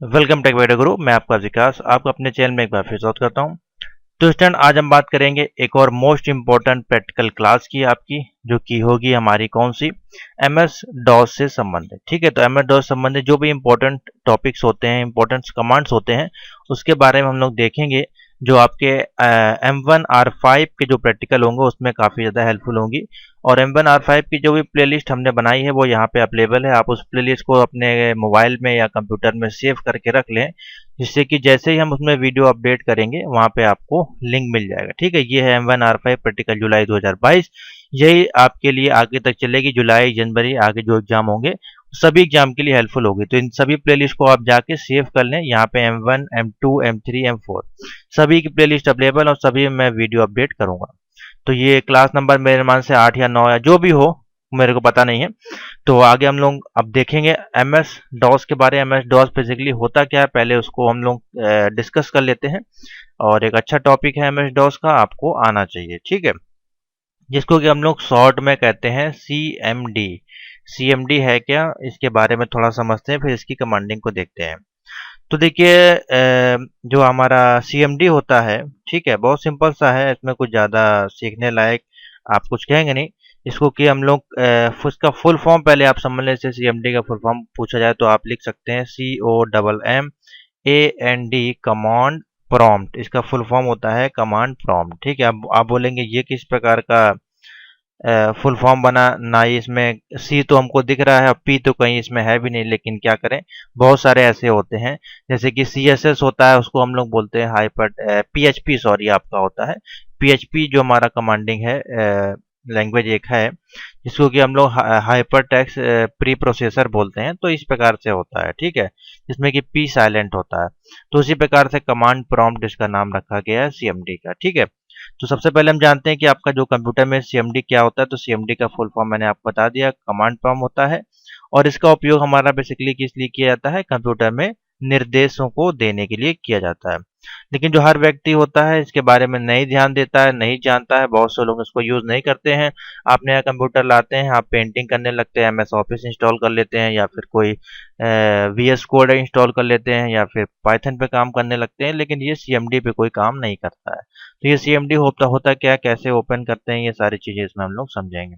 Welcome take video गुरु। मैं आपका विकास आपको अपने चैनल में एक बार फिर स्वागत करता हूं। तो स्टूडेंट, आज हम बात करेंगे एक और मोस्ट इंपॉर्टेंट प्रैक्टिकल क्लास की आपकी, जो की होगी हमारी कौन सी, एमएस डॉस से संबंधित। ठीक है, तो एमएस डॉस से संबंधित जो भी इंपॉर्टेंट टॉपिक्स होते हैं, इंपॉर्टेंट कमांड्स होते हैं, उसके बारे में हम लोग देखेंगे। जो आपके M1R5 के जो प्रैक्टिकल होंगे उसमें काफ़ी ज़्यादा हेल्पफुल होंगी। और M1R5 की जो भी प्लेलिस्ट हमने बनाई है वो यहाँ पे अवेलेबल है। आप उस प्लेलिस्ट को अपने मोबाइल में या कंप्यूटर में सेव करके रख लें, जिससे कि जैसे ही हम उसमें वीडियो अपडेट करेंगे वहाँ पे आपको लिंक मिल जाएगा। ठीक है, ये है M1R5 प्रैक्टिकल जुलाई 2022। यही आपके लिए आगे तक चलेगी, जुलाई जनवरी आगे जो एग्जाम होंगे सभी एग्जाम के लिए हेल्पफुल होगी। तो इन सभी प्लेलिस्ट को आप जाके सेव कर लें। यहाँ पे M1, M2, M3, M4 सभी की प्लेलिस्ट अवेलेबल और सभी में वीडियो अपडेट करूंगा। तो ये क्लास नंबर मेरे मान से 8 या 9 या जो भी हो, मेरे को पता नहीं है। तो आगे हम लोग अब देखेंगे एमएस डॉस के बारे में। एमएस डॉस बेसिकली होता क्या है, पहले उसको हम लोग डिस्कस कर लेते हैं। और एक अच्छा टॉपिक है एमएस डॉस का, आपको आना चाहिए। ठीक है, जिसको कि हम लोग शॉर्ट में कहते हैं सीएमडी। सीएमडी है क्या, इसके बारे में थोड़ा समझते हैं, फिर इसकी कमांडिंग को देखते हैं। तो देखिए, जो हमारा सीएमडी होता है, ठीक है, बहुत सिंपल सा है, इसमें कुछ ज़्यादा सीखने लायक आप कुछ कहेंगे नहीं। इसको कि हम लोग उसका फुल फॉर्म पहले आप समझ लें। जैसे सीएमडी का फुल फॉर्म पूछा जाए तो आप लिख सकते हैं COMMAND, कमांड प्रॉम्प्ट। इसका फुल फॉर्म होता है कमांड प्रॉम्प्ट। ठीक है, अब आप बोलेंगे ये किस प्रकार का फुल फॉर्म बना ना, ही इसमें सी तो हमको दिख रहा है और पी तो कहीं इसमें है भी नहीं, लेकिन क्या करें, बहुत सारे ऐसे होते हैं। जैसे कि CSS होता है, उसको हम लोग बोलते हैं हाइपर PHP, सॉरी आपका होता है PHP, जो हमारा कमांडिंग है लैंग्वेज एक है, जिसको कि हम लोग हाइपर टेक्स्ट प्री प्रोसेसर बोलते हैं। तो इस प्रकार से होता है, ठीक है, जिसमें कि पी साइलेंट होता है। तो उसी प्रकार से कमांड प्रॉम्प्ट इसका नाम रखा गया है सीएमडी का। ठीक है, तो सबसे पहले हम जानते हैं कि आपका जो कंप्यूटर में सीएमडी क्या होता है। तो सीएमडी का फुल फॉर्म मैंने आपको बता दिया, कमांड प्रॉम्प्ट होता है। और इसका उपयोग हमारा बेसिकली किस लिए किया जाता है, कंप्यूटर में निर्देशों को देने के लिए किया जाता है। लेकिन जो हर व्यक्ति होता है इसके बारे में नहीं ध्यान देता है, नहीं जानता है, बहुत से लोग इसको यूज नहीं करते हैं। आप नया कंप्यूटर लाते हैं, आप पेंटिंग करने लगते हैं, एमएस ऑफिस इंस्टॉल कर लेते हैं, या फिर कोई VS कोड इंस्टॉल कर लेते हैं, या फिर पाइथन पे काम करने लगते हैं, लेकिन ये सीएमडी पे कोई काम नहीं करता है। तो ये सीएमडी होता होता क्या, कैसे ओपन करते हैं, ये सारी चीजें इसमें हम लोग समझेंगे।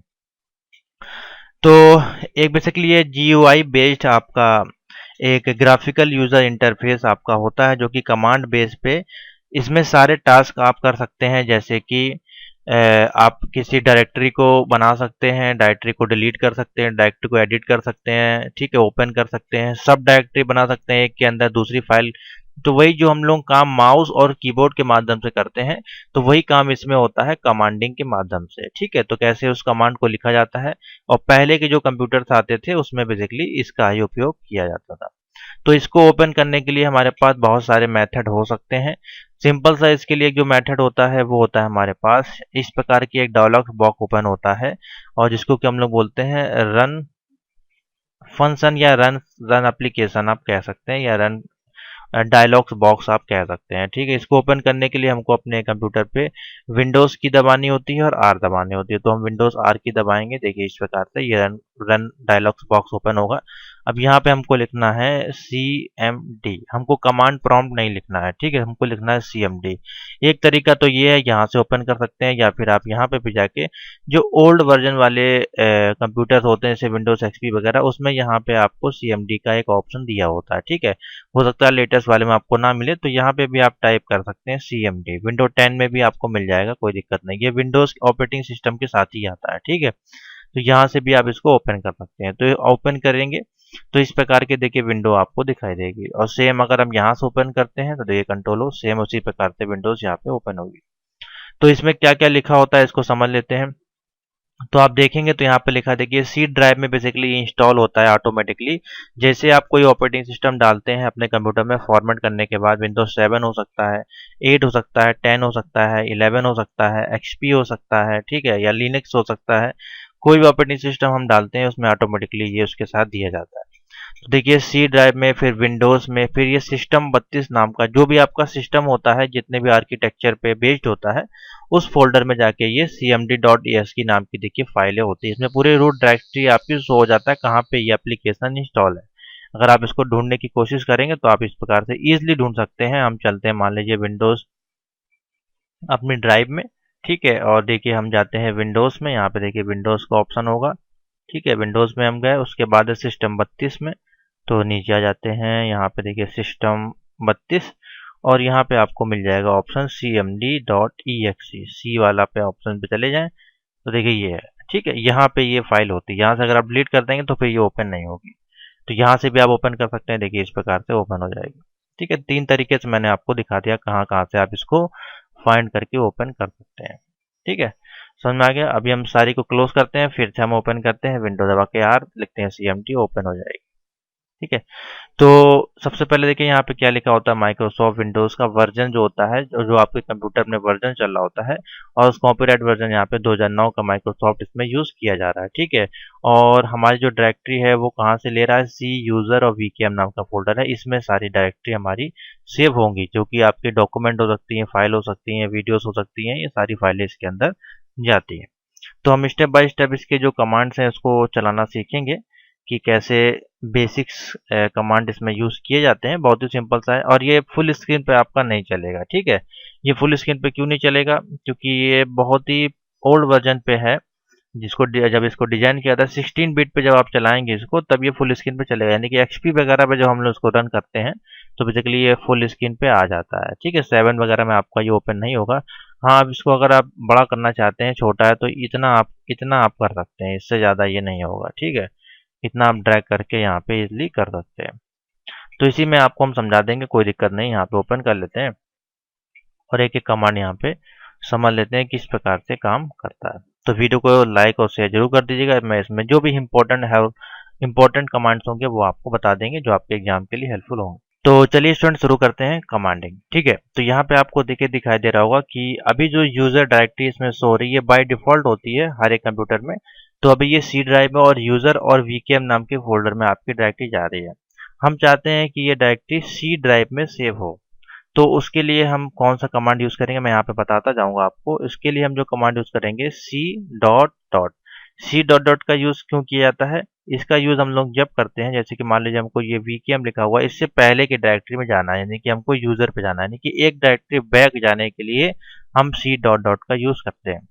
तो एक बेसिकली ये GUI बेस्ड आपका एक ग्राफिकल यूजर इंटरफेस आपका होता है, जो कि कमांड बेस पे इसमें सारे टास्क आप कर सकते हैं। जैसे कि आप किसी डायरेक्टरी को बना सकते हैं, डायरेक्टरी को डिलीट कर सकते हैं, डायरेक्टरी को एडिट कर सकते हैं, ठीक है, ओपन कर सकते हैं, सब डायरेक्टरी बना सकते हैं एक के अंदर दूसरी फाइल। तो वही जो हम लोग काम माउस और कीबोर्ड के माध्यम से करते हैं, तो वही काम इसमें होता है कमांडिंग के माध्यम से। ठीक है, तो कैसे उस कमांड को लिखा जाता है, और पहले के जो कंप्यूटर्स आते थे उसमें बेसिकली इसका ही उपयोग किया जाता था। तो इसको ओपन करने के लिए हमारे पास बहुत सारे मेथड हो सकते हैं। सिंपल सा इसके लिए जो मेथड होता है वो होता है हमारे पास इस प्रकार की एक डायलॉग बॉक्स ओपन होता है, और जिसको कि हम लोग बोलते हैं रन फंक्शन, या रन रन एप्लीकेशन आप कह सकते हैं, या रन डायलॉग्स बॉक्स आप कह सकते हैं। ठीक है, इसको ओपन करने के लिए हमको अपने कंप्यूटर पे विंडोज की दबानी होती है और आर दबानी होती है। तो हम विंडोज आर की दबाएंगे, देखिए इस प्रकार से ये रन डायलॉग्स बॉक्स ओपन होगा। अब यहाँ पे हमको लिखना है CMD, हमको कमांड प्रॉम्प्ट नहीं लिखना है। ठीक है, हमको लिखना है CMD। एक तरीका तो ये है, यहाँ से ओपन कर सकते हैं, या फिर आप यहाँ पे भी जाके जो ओल्ड वर्जन वाले कंप्यूटर होते हैं जैसे विंडोज XP वगैरह, उसमें यहाँ पे आपको CMD का एक ऑप्शन दिया होता है। ठीक है, हो सकता है लेटेस्ट वाले में आपको ना मिले, तो यहाँ पे भी आप टाइप कर सकते हैं CMD। विंडो 10 में भी आपको मिल जाएगा, कोई दिक्कत नहीं, ये विंडोज ऑपरेटिंग सिस्टम के साथ ही आता है। ठीक है, तो यहाँ से भी आप इसको ओपन कर सकते हैं। तो ओपन करेंगे तो इस प्रकार के देखिए विंडो आपको दिखाई देगी। और सेम अगर हम यहाँ से ओपन करते हैं तो देखिए कंट्रोल हो, सेम उसी प्रकार से विंडोज यहाँ पे ओपन होगी। तो इसमें क्या क्या लिखा होता है इसको समझ लेते हैं। तो आप देखेंगे तो यहाँ पे लिखा देखिए सी ड्राइव में बेसिकली इंस्टॉल होता है ऑटोमेटिकली। जैसे आप कोई ऑपरेटिंग सिस्टम डालते हैं अपने कंप्यूटर में, फॉर्मेट करने के बाद विंडोज 7 हो सकता है, 8 हो सकता है, 10 हो सकता है, 11 हो सकता है, XP हो सकता है, ठीक है, या लिनक्स हो सकता है। कोई भी ऑपरेटिंग सिस्टम हम डालते हैं उसमें ऑटोमेटिकली ये उसके साथ दिया जाता है। तो देखिए सी ड्राइव में, फिर विंडोज में, फिर ये सिस्टम 32 नाम का जो भी आपका सिस्टम होता है, जितने भी आर्किटेक्चर पे बेस्ड होता है, उस फोल्डर में जाके ये cmd.asc नाम की देखिए फाइलें होती है। इसमें पूरे रूट डायरेक्टरी आपकी शो हो जाता है कहाँ पे ये एप्लीकेशन इंस्टॉल है। अगर आप इसको ढूंढने की कोशिश करेंगे तो आप इस प्रकार से ईजिली ढूंढ सकते हैं। हम चलते हैं मान लीजिए विंडोज़ अपनी ड्राइव में, ठीक है, और देखिए हम जाते हैं विंडोज़ में, यहाँ पे देखिए विंडोज़ का ऑप्शन होगा, ठीक है, विंडोज़ में हम गए, उसके बाद है सिस्टम 32 में, तो नीचे आ जाते हैं, यहाँ पे देखिए सिस्टम 32 और यहाँ पे आपको मिल जाएगा ऑप्शन cmd.exe, सी वाला पे ऑप्शन पे चले जाएं तो देखिए ये है, ठीक है, यहाँ पे ये फाइल होती है, यहाँ से अगर आप डिलीट कर देंगे तो फिर ये ओपन नहीं होगी, तो यहाँ से भी आप ओपन कर सकते हैं, देखिए इस प्रकार से ओपन हो जाएगी, ठीक है। 3 तरीके से मैंने आपको दिखा दिया कहाँ कहाँ से आप इसको फाइंड करके ओपन कर सकते हैं, ठीक है, समझ में आ गया। अभी हम सारी को क्लोज करते हैं, फिर से हम ओपन करते हैं, विंडो दबा के आर लिखते हैं cmd, ओपन हो जाएगी, ठीक है। तो सबसे पहले देखिए यहाँ पे क्या लिखा होता है, माइक्रोसॉफ्ट विंडोज का वर्जन जो होता है, जो आपके कंप्यूटर में वर्जन चल रहा होता है, और उस कॉपीराइट वर्जन यहाँ पे 2009 का माइक्रोसॉफ्ट इसमें यूज किया जा रहा है, ठीक है। और हमारी जो डायरेक्टरी है वो कहाँ से ले रहा है, सी यूजर और वीकेएम नाम का फोल्डर है, इसमें सारी डायरेक्टरी हमारी सेव होंगी, जो कि आपके डॉक्यूमेंट हो सकती है, फाइल हो सकती है, वीडियोज हो सकती हैं, ये सारी फाइलें इसके अंदर जाती है। तो हम स्टेप बाय स्टेप इसके जो कमांड्स हैं उसको चलाना सीखेंगे कि कैसे बेसिक्स कमांड इसमें यूज किए जाते हैं। बहुत ही सिंपल सा है और ये फुल स्क्रीन पे आपका नहीं चलेगा, ठीक है। ये फुल स्क्रीन पे क्यों नहीं चलेगा, क्योंकि ये बहुत ही ओल्ड वर्जन पे है, जिसको जब इसको डिजाइन किया था 16 बिट पे जब आप चलाएंगे इसको तब ये फुल स्क्रीन पे चलेगा, यानी कि एक्सपी वगैरह पे जब हम लोग इसको रन करते हैं तो बेसिकली ये फुल स्क्रीन पे आ जाता है, ठीक है। 7 वगैरह में आपका ये ओपन नहीं होगा। हाँ, अब इसको अगर आप बड़ा करना चाहते हैं, छोटा है तो इतना आप कर सकते हैं, इससे ज़्यादा ये नहीं होगा, ठीक है। इतना आप ड्रैग करके यहाँ पे इजिली कर सकते हैं। तो इसी में आपको हम समझा देंगे, कोई दिक्कत नहीं। यहाँ पे ओपन कर लेते हैं और एक एक कमांड यहाँ पे समझ लेते हैं किस प्रकार से काम करता है। तो वीडियो को लाइक और शेयर जरूर कर दीजिएगा। मैं इसमें जो भी इम्पोर्टेंट कमांड्स होंगे वो आपको बता देंगे, जो आपके एग्जाम के लिए हेल्पफुल होंगे। तो चलिए स्टूडेंट शुरू करते हैं कमांडिंग, ठीक है। तो यहाँ पे आपको देखिए दिखाई दे रहा होगा कि अभी जो यूजर डायरेक्टरी इसमें शो हो रही है बाय डिफॉल्ट होती है हर एक कंप्यूटर में, तो अभी ये सी ड्राइव में और यूजर और वीकेएम नाम के फोल्डर में आपकी डायरेक्टरी जा रही है। हम चाहते हैं कि ये डायरेक्टरी सी ड्राइव में सेव हो, तो उसके लिए हम कौन सा कमांड यूज करेंगे मैं यहाँ पे बताता जाऊंगा आपको। इसके लिए हम जो कमांड यूज करेंगे सी डॉट डॉट का यूज क्यों किया जाता है, इसका यूज हम लोग जब करते हैं, जैसे कि मान लीजिए हमको ये वीकेएम लिखा हुआ है, इससे पहले के डायरेक्टरी में जाना है, यानी कि हमको यूजर पे जाना है, यानी कि एक डायरेक्टरी बैक जाने के लिए हम सी डॉट डॉट का यूज करते हैं।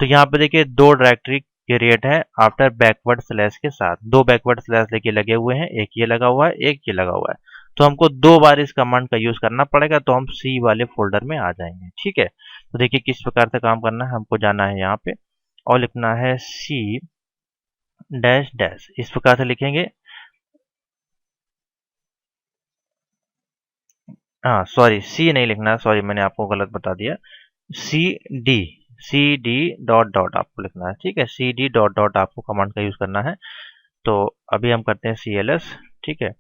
तो यहाँ पे देखिए दो डायरेक्टरी क्रिएट है आफ्टर बैकवर्ड स्लैश के साथ, दो बैकवर्ड स्लैश देखिए लगे हुए हैं, एक ये लगा हुआ है, एक ये लगा हुआ है, तो हमको 2 बार इस कमांड का यूज करना पड़ेगा, तो हम सी वाले फोल्डर में आ जाएंगे, ठीक है। तो देखिए किस प्रकार से काम करना है, हमको जाना है यहाँ पे और लिखना है सी डैश डैश, इस प्रकार से लिखेंगे। हाँ सॉरी, सी नहीं लिखना है, सॉरी मैंने आपको गलत बता दिया, C D C D dot dot आपको लिखना है, ठीक है। सी डी डॉट डॉट आपको कमांड का यूज करना है। तो अभी हम करते हैं सी एल एस, ठीक है।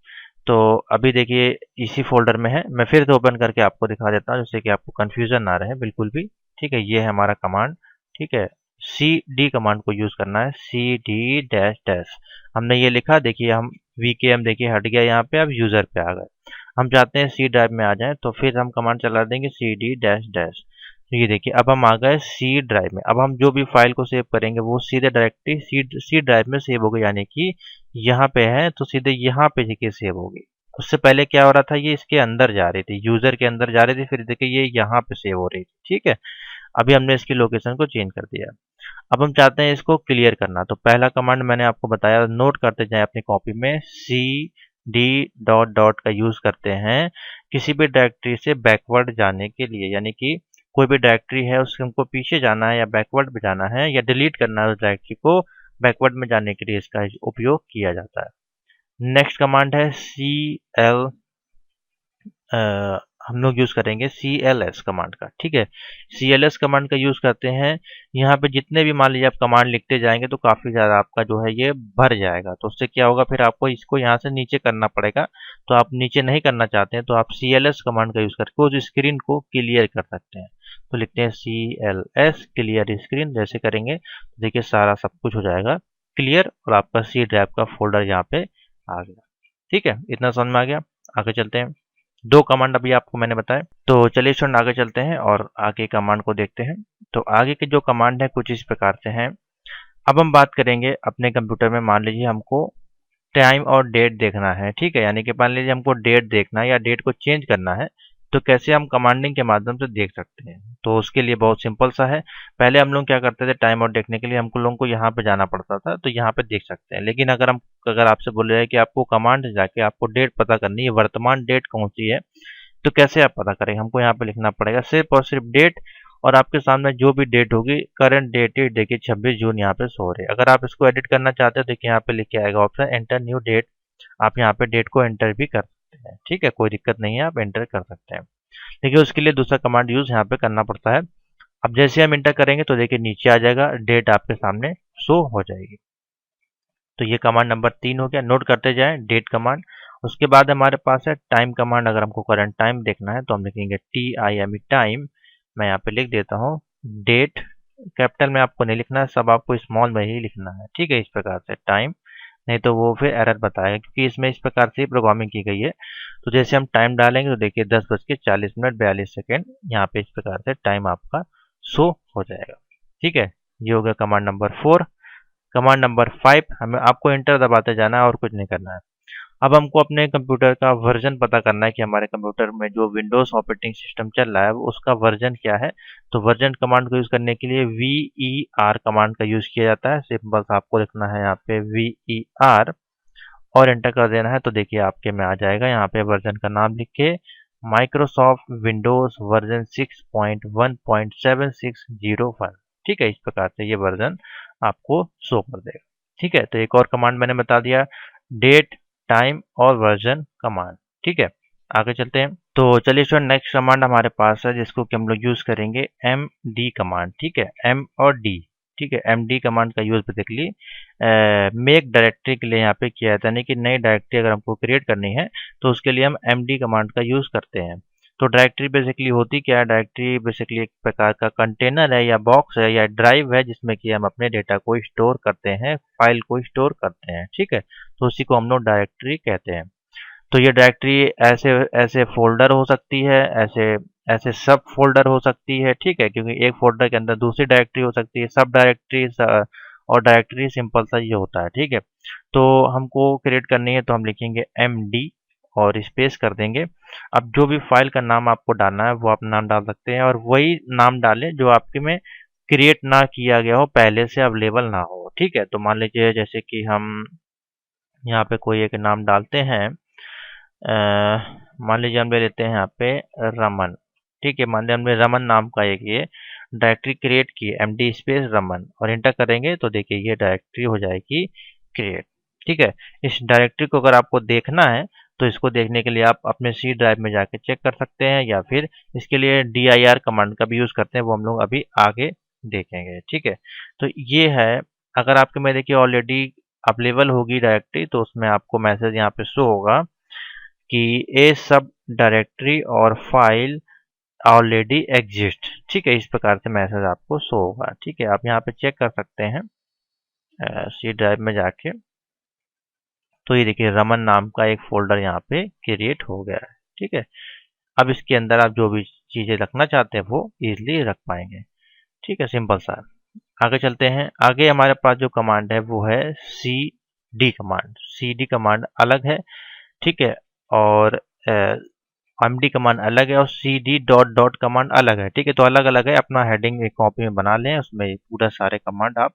तो अभी देखिए इसी फोल्डर में है, मैं फिर से ओपन करके आपको दिखा देता हूँ जिससे कि आपको कंफ्यूजन ना रहे बिल्कुल भी, ठीक है। ये है हमारा कमांड, ठीक है। सी डी कमांड को यूज करना है, सी डी डैश डैश, हमने ये लिखा, देखिए हम वीकेएम देखिए हट गया यहाँ पे, अब यूजर पे आ गए। हम चाहते हैं सी ड्राइव में आ जाए, तो फिर हम कमांड चला देंगे सी डी डैश डैश। तो ये देखिए अब हम आ गए सी ड्राइव में। अब हम जो भी फाइल को सेव करेंगे वो सीधे डायरेक्टली सी ड्राइव में सेव होगी, यानी कि यहाँ पे है तो सीधे यहाँ पे जाके सेव होगी। उससे पहले क्या हो रहा था, ये इसके अंदर जा रही थी, यूजर के अंदर जा रही थी, फिर देखिए ये यहाँ पे सेव हो रही थी, ठीक है। अभी हमने इसकी लोकेशन को चेंज कर दिया। अब हम चाहते हैं इसको क्लियर करना, तो पहला कमांड मैंने आपको बताया, नोट करते जाए अपनी कॉपी में, सी डी डॉट डॉट का यूज करते हैं किसी भी डायरेक्टरी से बैकवर्ड जाने के लिए, यानी कि कोई भी डायरेक्टरी है उससे हमको पीछे जाना है या बैकवर्ड में जाना है या डिलीट करना है उस डायरेक्टरी को, बैकवर्ड में जाने के लिए इसका उपयोग किया जाता है। नेक्स्ट कमांड है सी एल, हम लोग यूज करेंगे सी एल एस कमांड का, ठीक है। सी एल एस कमांड का यूज करते हैं, यहाँ पे जितने भी मान लीजिए आप कमांड लिखते जाएंगे तो काफी ज्यादा आपका जो है ये भर जाएगा, तो उससे क्या होगा, फिर आपको इसको यहाँ से नीचे करना पड़ेगा। तो आप नीचे नहीं करना चाहते हैं तो आप सी एल एस कमांड का यूज करके उस स्क्रीन को क्लियर कर सकते हैं। तो लिखते हैं C L S clear screen, जैसे करेंगे तो देखिए सारा सब कुछ हो जाएगा क्लियर और आपका सी ड्राइव का फोल्डर यहाँ पे आ गया, ठीक है। इतना समझ में आ गया, आगे चलते हैं। 2 कमांड अभी आपको मैंने बताया, तो चलिए स्टूडेंट आगे चलते हैं और आगे कमांड को देखते हैं। तो आगे के जो कमांड है कुछ इस प्रकार से हैं। अब हम बात करेंगे अपने कंप्यूटर में, मान लीजिए हमको टाइम और डेट देखना है, ठीक है। यानी कि मान लीजिए हमको डेट देखना है या डेट को चेंज करना है, तो कैसे हम कमांडिंग के माध्यम से देख सकते हैं। तो उसके लिए बहुत सिंपल सा है। पहले हम लोग क्या करते थे, टाइम और देखने के लिए हमको लोगों को यहाँ पे जाना पड़ता था, तो यहाँ पे देख सकते हैं। लेकिन अगर आपसे बोल रहे हैं कि आपको कमांड जाके आपको डेट पता करनी है, वर्तमान डेट कौन सी है, तो कैसे आप पता करेंगे। हमको यहाँ पे लिखना पड़ेगा सिर्फ और सिर्फ डेट, और आपके सामने जो भी डेट होगी, करंट डेट ही देखिए 26 जून यहाँ पे शो हो रही है। अगर आप इसको एडिट करना चाहते हो, देखिए यहाँ पे लिख के आएगा ऑप्शन एंटर न्यू डेट। आप यहाँ पे डेट को एंटर भी कर सकते हैं, ठीक है, कोई दिक्कत नहीं है, आप एंटर कर सकते हैं। देखिए उसके लिए दूसरा कमांड यूज यहाँ पे करना पड़ता है। अब जैसे हम एंटर करेंगे तो देखिए नीचे आ जाएगा, डेट आपके सामने शो हो जाएगी। तो ये कमांड नंबर 3 हो गया। नोट करते जाएं डेट कमांड। उसके बाद हमारे पास है टाइम कमांड। अगर हमको करंट टाइम देखना है तो हम लिखेंगे TIME टाइम। मैं यहाँ पे लिख देता हूँ डेट। कैपिटल में आपको नहीं लिखना है, सब आपको स्मॉल में ही लिखना है, ठीक है, इस प्रकार से टाइम, नहीं तो वो फिर एरर बताएगा, क्योंकि इसमें इस प्रकार से प्रोग्रामिंग की गई है। तो जैसे हम टाइम डालेंगे तो देखिए 10:40 42 यहाँ पे इस प्रकार से टाइम आपका शो हो जाएगा, ठीक है। ये हो गया कमांड नंबर 4। कमांड नंबर 5, हमें आपको एंटर दबाते जाना है और कुछ नहीं करना है। अब हमको अपने कंप्यूटर का वर्जन पता करना है कि हमारे कंप्यूटर में जो विंडोज ऑपरेटिंग सिस्टम चल रहा है उसका वर्जन क्या है। तो वर्जन कमांड को यूज करने के लिए VER कमांड का यूज किया जाता है। सिंपल सा आपको लिखना है यहाँ पे VER और एंटर कर देना है। तो देखिए आपके में आ जाएगा, यहाँ पे वर्जन का नाम लिख के माइक्रोसॉफ्ट विंडोज वर्जन 6.1.7601, ठीक है। इस प्रकार से ये वर्जन आपको शो कर देगा, ठीक है। तो एक और कमांड मैंने बता दिया, डेट टाइम और वर्जन कमांड, ठीक है। आगे चलते हैं। तो चलिए स्टूडेंट, नेक्स्ट कमांड हमारे पास है जिसको कि हम लोग यूज करेंगे MD कमांड, ठीक है, M और D, ठीक है। MD कमांड का यूज बेसिकली मेक डायरेक्टरी के लिए यहाँ पे किया जाता है, यानी कि नई डायरेक्टरी अगर हमको क्रिएट करनी है तो उसके लिए हम MD कमांड का यूज करते हैं। तो डायरेक्टरी बेसिकली होती क्या है, डायरेक्टरी बेसिकली एक प्रकार का कंटेनर है या बॉक्स है या ड्राइव है जिसमें कि हम अपने डेटा को स्टोर करते हैं, फाइल को स्टोर करते हैं, ठीक है। तो उसी को हम लोग डायरेक्टरी कहते हैं। तो ये डायरेक्टरी ऐसे ऐसे फोल्डर हो सकती है, ऐसे ऐसे सब फोल्डर हो सकती है, ठीक है, क्योंकि एक फोल्डर के अंदर दूसरी डायरेक्टरी हो सकती है, सब डायरेक्टरी और डायरेक्टरी सिंपल सा ये होता है, ठीक है। तो हमको क्रिएट करनी है तो हम लिखेंगे MD और स्पेस कर देंगे। अब जो भी फाइल का नाम आपको डालना है वो आप नाम डाल सकते हैं, और वही नाम डालें जो आपके में क्रिएट ना किया गया हो, पहले से अवेलेबल ना हो, ठीक है। तो मान लीजिए जैसे कि हम यहाँ पे कोई एक नाम डालते हैं, मान लीजिए हम ले लेते हैं यहाँ पे रमन, ठीक है। मान लीजिए हमने रमन नाम का एक ये डायरेक्टरी क्रिएट की, MD स्पेस रमन, और एंटर करेंगे तो देखिए ये डायरेक्टरी हो जाएगी क्रिएट, ठीक है। इस डायरेक्टरी को अगर आपको देखना है तो इसको देखने के लिए आप अपने C ड्राइव में जाके चेक कर सकते हैं, या फिर इसके लिए DIR कमांड का भी यूज़ करते हैं, वो हम लोग अभी आगे देखेंगे, ठीक है। तो ये है, अगर आपके में देखिए ऑलरेडी अवेलेबल होगी डायरेक्टरी तो उसमें आपको मैसेज यहाँ पे शो होगा कि ए सब डायरेक्टरी और फाइल ऑलरेडी एग्जिस्ट, ठीक है। इस प्रकार से मैसेज आपको शो होगा, ठीक है। आप यहाँ पे चेक कर सकते हैं C ड्राइव में जाके, तो ये देखिए रमन नाम का एक फोल्डर यहाँ पे क्रिएट हो गया है, ठीक है। अब इसके अंदर आप जो भी चीज़ें रखना चाहते हैं वो इजीली रख पाएंगे, ठीक है, सिंपल सा। आगे चलते हैं। आगे हमारे पास जो कमांड है वो है CD कमांड। CD कमांड अलग है, ठीक है, और MD कमांड अलग है, और CD डॉट डॉट कमांड अलग है, ठीक है। तो अलग अलग है, अपना हेडिंग एक कॉपी में बना लें, उसमें पूरा सारे कमांड आप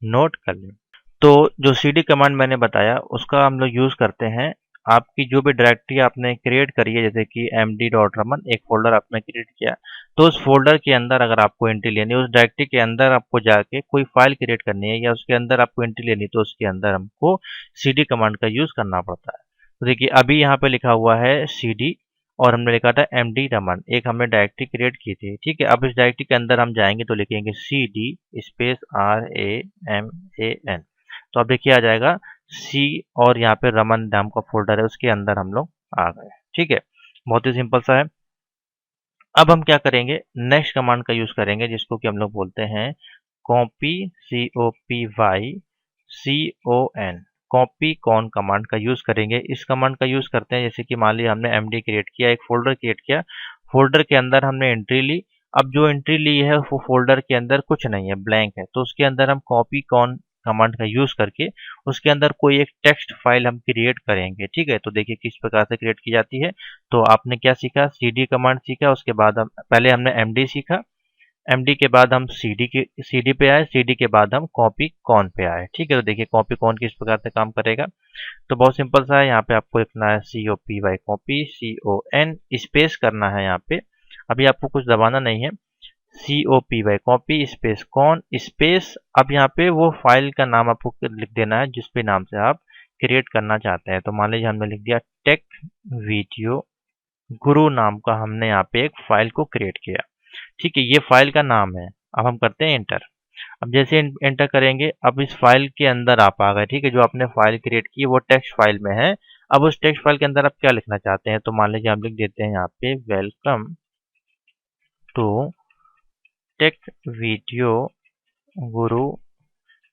नोट कर लें। तो जो CD कमांड मैंने बताया उसका हम लोग यूज़ करते हैं, आपकी जो भी डायरेक्टरी आपने क्रिएट करी है, जैसे कि MD डॉट रमन एक फोल्डर आपने क्रिएट किया, तो उस फोल्डर के अंदर अगर आपको एंट्री लेनी है, उस डायरेक्टरी के अंदर आपको जाके कोई फाइल क्रिएट करनी है या उसके अंदर आपको एंट्री लेनी है, तो उसके अंदर हमको CD कमांड का यूज़ करना पड़ता है। तो देखिए अभी यहाँ पे लिखा हुआ है CD और हमने लिखा था MD रमन, एक हमने डायरेक्टरी क्रिएट की थी, ठीक है। अब इस डायरेक्टरी के अंदर हम जाएंगे तो लिखेंगे CD स्पेस RAMAN, तो अब देखिए आ जाएगा C और यहाँ पे रमन नाम का फोल्डर है, उसके अंदर हम लोग आ गए, ठीक है। बहुत ही सिंपल सा है। अब हम क्या करेंगे, नेक्स्ट कमांड का यूज करेंगे जिसको कि हम लोग बोलते हैं copy, COPY copy con command का यूज करेंगे। इस कमांड का यूज करते हैं जैसे कि मान लिया हमने MD क्रिएट किया, एक फोल्डर क्रिएट किया, फोल्डर के अंदर हमने एंट्री ली। अब जो एंट्री ली है वो फोल्डर के अंदर कुछ नहीं है, ब्लैंक है, तो उसके अंदर हम कॉपी कॉन कमांड का यूज़ करके उसके अंदर कोई एक टेक्स्ट फाइल हम क्रिएट करेंगे। ठीक है, तो देखिए किस प्रकार से क्रिएट की जाती है। तो आपने क्या सीखा, सीडी कमांड सीखा, उसके बाद हम पहले हमने एमडी सीखा, एमडी के बाद हम सीडी पे आए, सीडी के बाद हम कॉपी कॉन पे आए। ठीक है, तो देखिए कॉपी कॉन किस प्रकार से काम करेगा। तो बहुत सिंपल सा है, यहाँ पे आपको लिखना है COPY कॉपी, CON स्पेस करना है यहाँ पे, अभी आपको कुछ दबाना नहीं है। COPY copy space con space, अब यहाँ पे वो फाइल का नाम आपको लिख देना है जिस पे नाम से आप क्रिएट करना चाहते हैं। तो मान लीजिए हमने लिख दिया टेक वीडियो गुरु नाम का, हमने यहाँ पे एक फाइल को क्रिएट किया। ठीक है, ये फाइल का नाम है। अब हम करते हैं एंटर। अब जैसे एंटर करेंगे, अब इस फाइल के अंदर आप आ गए। ठीक है, जो आपने फाइल क्रिएट की वो टेक्स्ट फाइल में है। अब उस टेक्स्ट फाइल के अंदर आप क्या लिखना चाहते हैं, तो मान लीजिए हम लिख देते हैं यहाँ पे welcome to take video Guru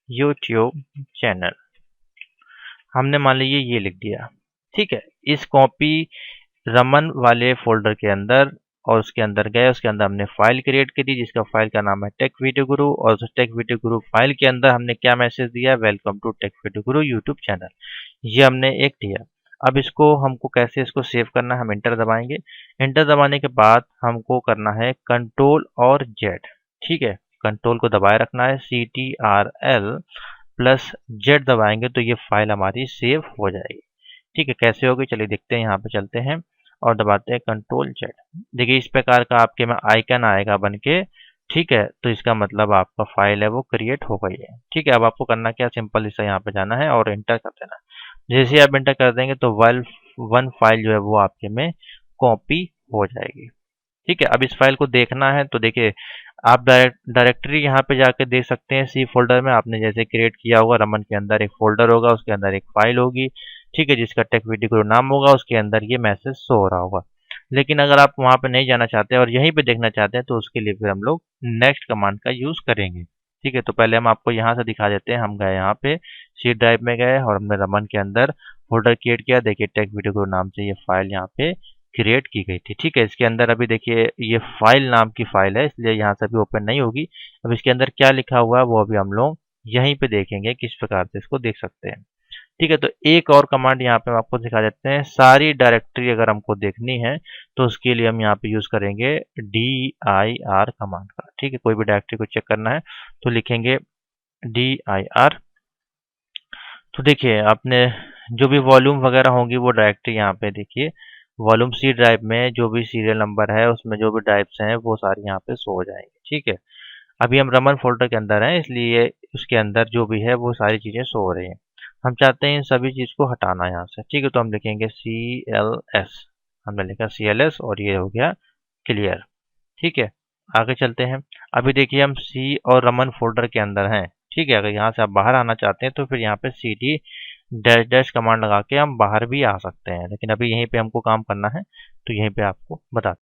YouTube channel. हमने मान लीजिए ये लिख दिया। ठीक है, इस कॉपी रमन वाले फोल्डर के अंदर, और उसके अंदर गए, उसके अंदर हमने फाइल क्रिएट की थी जिसका फाइल का नाम है टेक वीडियो गुरु, और उस टेक वीडियो गुरु फाइल के अंदर हमने क्या मैसेज दिया, welcome to take video Guru YouTube channel, ये हमने एक दिया। अब इसको हमको कैसे इसको सेव करना है, हम इंटर दबाएंगे। इंटर दबाने के बाद हमको करना है कंट्रोल और जेड। ठीक है, कंट्रोल को दबाए रखना है, CTRL+Z दबाएंगे तो ये फाइल हमारी सेव हो जाएगी। ठीक है, कैसे होगी चलिए देखते हैं। यहाँ पे चलते हैं और दबाते हैं कंट्रोल जेड। देखिए इस प्रकार का आपके में आइकन आएगा बन के। ठीक है, तो इसका मतलब आपका फाइल है वो क्रिएट हो गई है। ठीक है, अब आपको करना क्या, सिंपल इसे यहाँ पे जाना है और एंटर कर देना। जैसे आप एंटर कर देंगे तो वन फाइल जो है वो आपके में कॉपी हो जाएगी। ठीक है, अब इस फाइल को देखना है तो देखिए आप डायरेक्टरी यहाँ पे जाके देख सकते हैं। सी फोल्डर में आपने जैसे क्रिएट किया होगा, रमन के अंदर एक फोल्डर होगा, उसके अंदर एक फाइल होगी। ठीक है, जिसका टेक वीडियो गुरु नाम होगा, उसके अंदर ये मैसेज शो हो रहा होगा। लेकिन अगर आप वहाँ पे नहीं जाना चाहते और यहीं पे देखना चाहते हैं तो उसके लिए फिर हम लोग नेक्स्ट कमांड का यूज़ करेंगे। ठीक है, तो पहले हम आपको यहाँ से दिखा देते हैं। हम गए यहाँ पे सी ड्राइव में गए और हमने रमन के अंदर फोल्डर क्रिएट किया। देखिए टेक वीडियो गुरु नाम से ये फाइल यहाँ पे क्रिएट की गई थी। ठीक है, इसके अंदर अभी देखिए ये फाइल नाम की फाइल है, इसलिए यहाँ से अभी ओपन नहीं होगी। अब इसके अंदर क्या लिखा हुआ है वो अभी हम लोग यहीं पे देखेंगे, किस प्रकार से इसको देख सकते हैं। ठीक है, तो एक और कमांड यहाँ पे हम आपको दिखा देते हैं। सारी डायरेक्टरी अगर हमको देखनी है तो उसके लिए हम यहाँ पे यूज करेंगे dir कमांड का। ठीक है, कोई भी डायरेक्टरी को चेक करना है तो लिखेंगे dir। तो देखिए आपने जो भी वॉल्यूम वगैरह होंगी वो डायरेक्टरी यहाँ पे देखिए, वॉल्यूम सी ड्राइव में जो भी सीरियल नंबर है उसमें जो भी ड्राइव्स हैं वो सारी यहाँ पे शो हो जाएंगे। ठीक है, अभी हम रमन फोल्डर के अंदर हैं इसलिए उसके अंदर जो भी है वो सारी चीज़ें शो हो रही हैं। हम चाहते हैं इन सभी चीज़ को हटाना यहाँ से। ठीक है, तो हम लिखेंगे CLS, हमने लिखा CLS और ये हो गया क्लियर। ठीक है, आगे चलते हैं। अभी देखिए हम सी और रमन फोल्डर के अंदर हैं। ठीक है, अगर यहाँ से आप बाहर आना चाहते हैं तो फिर यहाँ पे CD डैश कमांड लगा के हम बाहर भी आ सकते हैं, लेकिन अभी यहीं पे हमको काम करना है तो यहीं पे आपको बता